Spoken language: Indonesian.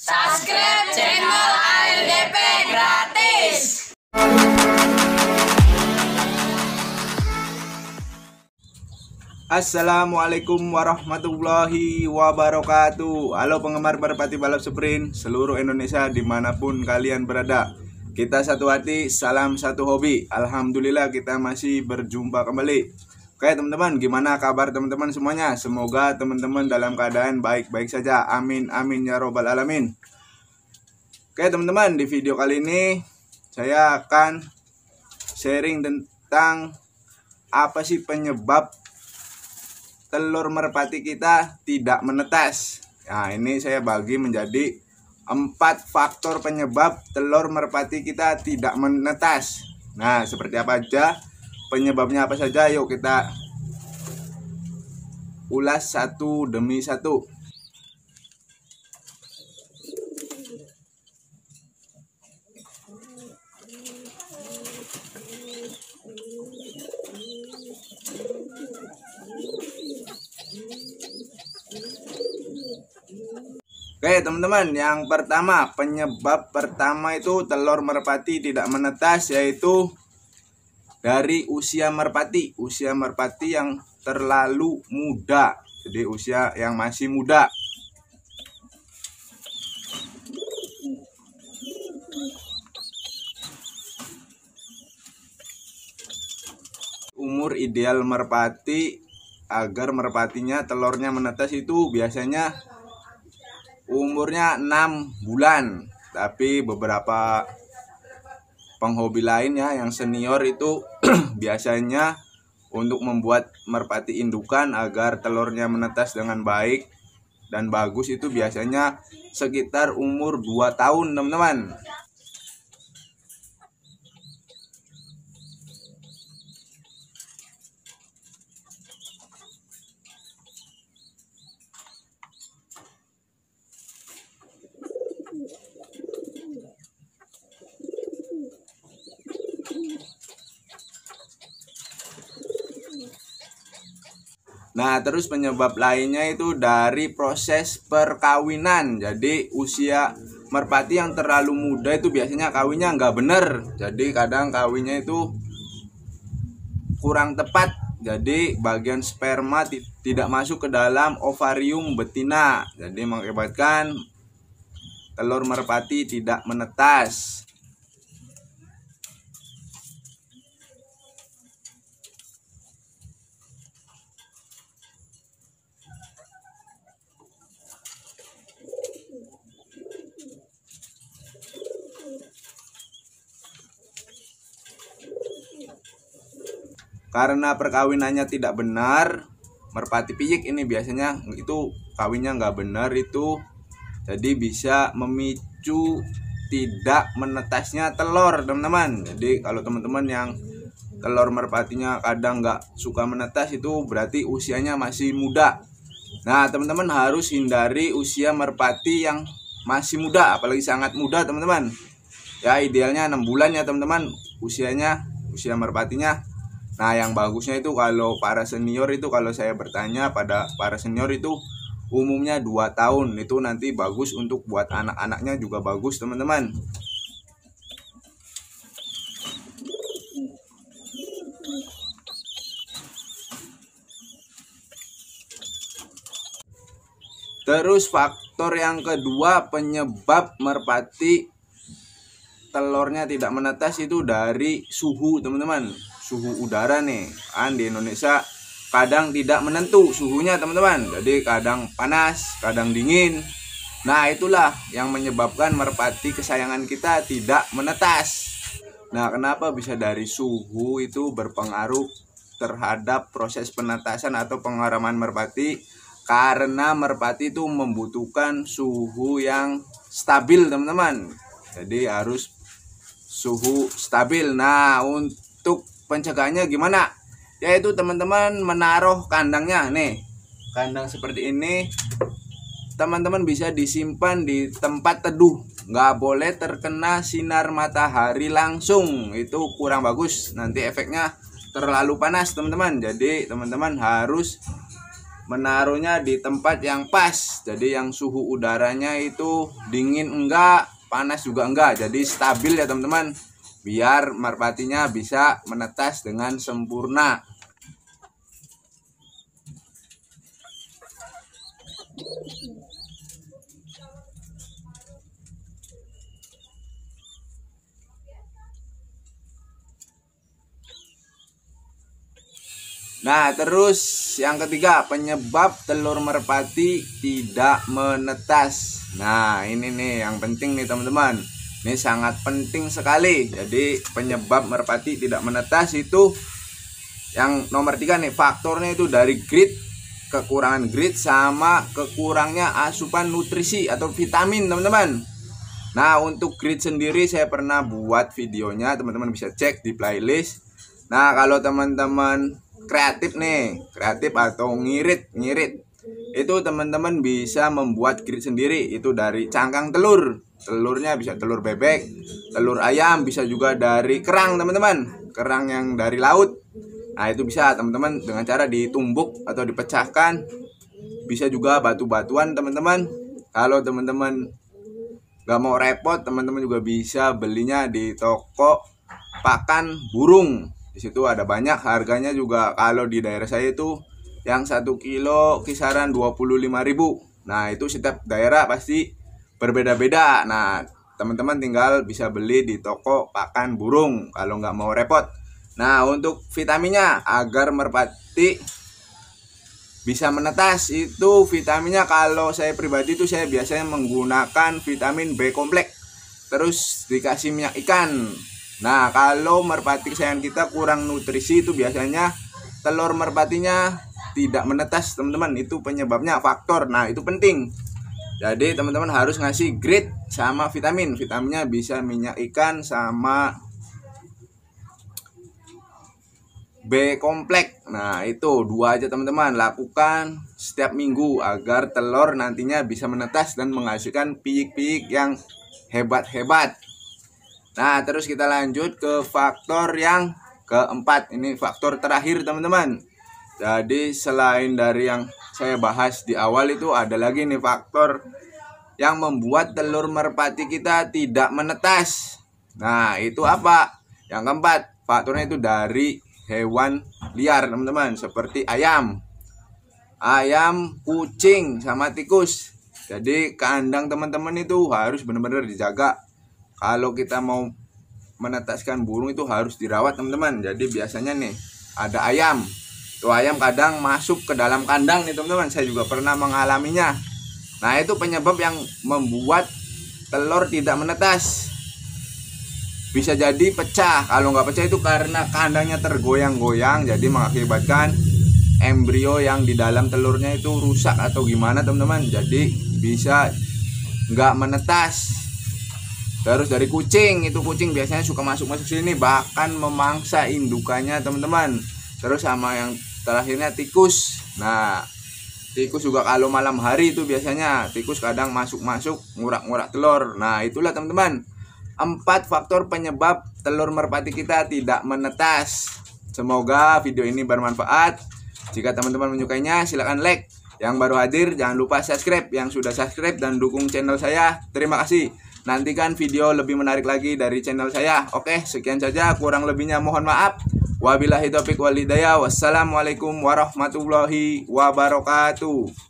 Subscribe channel ALDP gratis. Assalamualaikum warahmatullahi wabarakatuh. Halo penggemar merpati balap sprint seluruh Indonesia dimanapun kalian berada. Kita satu hati, salam satu hobi. Alhamdulillah kita masih berjumpa kembali. Oke teman-teman, gimana kabar teman-teman semuanya? Semoga teman-teman dalam keadaan baik-baik saja. Amin amin ya robbal alamin. Oke teman-teman, di video kali ini saya akan sharing tentang apa sih penyebab telur merpati kita tidak menetas. Nah, ini saya bagi menjadi 4 faktor penyebab telur merpati kita tidak menetas. Nah, seperti apa aja? Penyebabnya apa saja? Yuk kita ulas satu demi satu. Oke teman-teman, yang pertama, penyebab pertama itu telur merpati tidak menetas yaitu dari usia merpati. Usia merpati yang terlalu muda, jadi usia yang masih muda. Umur ideal merpati agar merpatinya telurnya menetas itu biasanya umurnya 6 bulan. Tapi beberapa penghobi lainnya yang senior itu biasanya untuk membuat merpati indukan agar telurnya menetas dengan baik dan bagus itu biasanya sekitar umur 2 tahun teman-teman. Nah, terus penyebab lainnya itu dari proses perkawinan. Jadi usia merpati yang terlalu muda itu biasanya kawinnya nggak bener. Jadi kadang kawinnya itu kurang tepat. Jadi bagian sperma tidak masuk ke dalam ovarium betina. Jadi mengakibatkan telur merpati tidak menetas. Karena perkawinannya tidak benar, merpati piyik ini biasanya itu kawinnya nggak benar itu, jadi bisa memicu tidak menetasnya telur teman-teman. Jadi kalau teman-teman yang telur merpatinya kadang nggak suka menetas itu berarti usianya masih muda. Nah teman-teman harus hindari usia merpati yang masih muda, apalagi sangat muda teman-teman. Ya idealnya 6 bulan ya teman-teman usianya, usia merpatinya. Nah yang bagusnya itu kalau para senior itu, kalau saya bertanya pada para senior itu umumnya 2 tahun. Itu nanti bagus untuk buat anak-anaknya juga bagus teman-teman. Terus faktor yang kedua penyebab merpati telurnya tidak menetas itu dari suhu teman-teman. Suhu udara nih kan di Indonesia kadang tidak menentu suhunya teman-teman. Jadi kadang panas, kadang dingin. Nah itulah yang menyebabkan merpati kesayangan kita tidak menetas. Nah kenapa bisa dari suhu itu berpengaruh terhadap proses penetasan atau pengaraman merpati? Karena merpati itu membutuhkan suhu yang stabil teman-teman. Jadi harus suhu stabil. Nah untuk pencegahannya gimana? Yaitu teman-teman menaruh kandangnya nih. Kandang seperti ini teman-teman bisa disimpan di tempat teduh. Nggak boleh terkena sinar matahari langsung. Itu kurang bagus. Nanti efeknya terlalu panas teman-teman. Jadi teman-teman harus menaruhnya di tempat yang pas. Jadi yang suhu udaranya itu dingin enggak, panas juga enggak. Jadi stabil ya teman-teman, biar merpatinya bisa menetas dengan sempurna. Nah, terus yang ketiga, penyebab telur merpati tidak menetas. Nah, ini nih yang penting nih teman-teman. Ini sangat penting sekali. Jadi penyebab merpati tidak menetas itu yang nomor 3 nih, faktornya itu dari grit, kekurangan grit sama kekurangnya asupan nutrisi atau vitamin teman-teman. Nah, untuk grit sendiri saya pernah buat videonya, teman-teman bisa cek di playlist. Nah, kalau teman-teman kreatif nih, kreatif atau ngirit, itu teman-teman bisa membuat grit sendiri. Itu dari cangkang telur, telurnya bisa telur bebek, telur ayam, bisa juga dari kerang teman-teman, kerang yang dari laut. Nah, itu bisa teman-teman dengan cara ditumbuk atau dipecahkan. Bisa juga batu-batuan teman-teman. Kalau teman-teman gak mau repot, teman-teman juga bisa belinya di toko pakan burung. Di situ ada banyak, harganya juga kalau di daerah saya itu yang 1 kilo kisaran 25.000. Nah, itu setiap daerah pasti berbeda-beda. Nah, teman-teman tinggal bisa beli di toko pakan burung kalau nggak mau repot. Nah, untuk vitaminnya agar merpati bisa menetas, itu vitaminnya kalau saya pribadi itu saya biasanya menggunakan vitamin B kompleks. Terus dikasih minyak ikan. Nah, kalau merpati kesayangan kita kurang nutrisi itu biasanya telur merpatinya tidak menetas teman-teman. Itu penyebabnya, faktor. Nah, itu penting. Jadi teman-teman harus ngasih grit sama vitamin. Vitaminnya bisa minyak ikan sama B kompleks. Nah, itu 2 aja teman-teman. Lakukan setiap minggu agar telur nantinya bisa menetas dan menghasilkan piyik-piyik yang hebat-hebat. Nah, terus kita lanjut ke faktor yang keempat. Ini faktor terakhir teman-teman. Jadi selain dari yang saya bahas di awal itu, ada lagi nih faktor yang membuat telur merpati kita tidak menetas. Nah, itu apa? Yang keempat, faktornya itu dari hewan liar teman-teman, seperti ayam, kucing, sama tikus. Jadi kandang teman-teman itu harus benar-benar dijaga. Kalau kita mau menetaskan burung itu harus dirawat teman-teman. Jadi biasanya nih ada ayam. Tuh ayam kadang masuk ke dalam kandang nih teman-teman. Saya juga pernah mengalaminya. Nah, itu penyebab yang membuat telur tidak menetas. Bisa jadi pecah. Kalau nggak pecah itu karena kandangnya tergoyang-goyang. Jadi mengakibatkan embrio yang di dalam telurnya itu rusak atau gimana teman-teman. Jadi bisa nggak menetas. Terus dari kucing, itu kucing biasanya suka masuk-masuk sini, bahkan memangsa indukannya teman-teman. Terus sama yang terakhirnya tikus. Nah, tikus juga kalau malam hari itu biasanya tikus kadang masuk-masuk ngurak-ngurak telur. Nah, itulah teman-teman 4 faktor penyebab telur merpati kita tidak menetas. Semoga video ini bermanfaat. Jika teman-teman menyukainya silahkan like. Yang baru hadir jangan lupa subscribe. Yang sudah subscribe dan dukung channel saya, terima kasih. Nantikan video lebih menarik lagi dari channel saya. Oke, sekian saja, kurang lebihnya mohon maaf. Wabillahi taufiq wal hidayah. Wassalamualaikum warahmatullahi wabarakatuh.